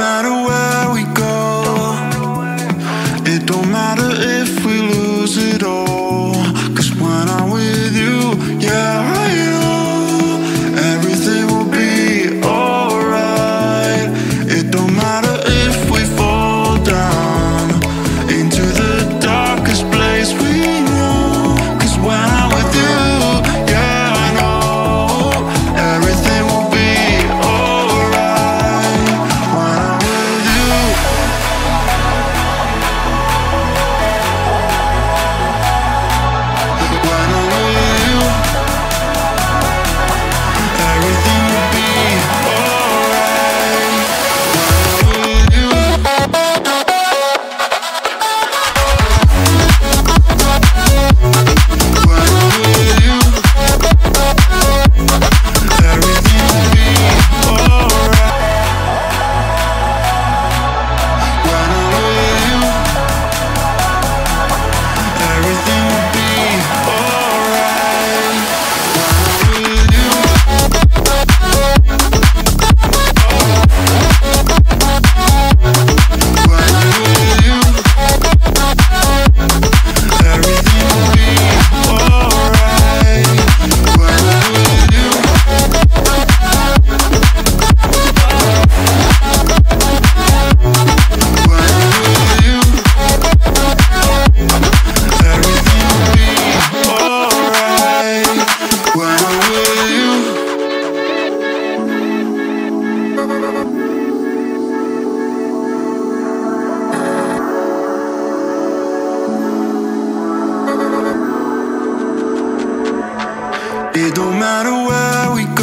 matter where we go, it don't matter if we lose it all. 'Cause when I'm with you, yeah, I know everything will be alright. It don't matter if we fall down into the darkest place we know. 'Cause when I'm with you, yeah, I know everything will be alright. When I'm with you, when I'm with you, everything will be alright. When I'm with you, when I'm with you, everything will be alright. When I'm with you, everything will be alright. When I'm with you, when I'm with you, everything will be alright. When I'm with you, when I'm with you, everything will be alright. When I'm with you. It don't matter where we go,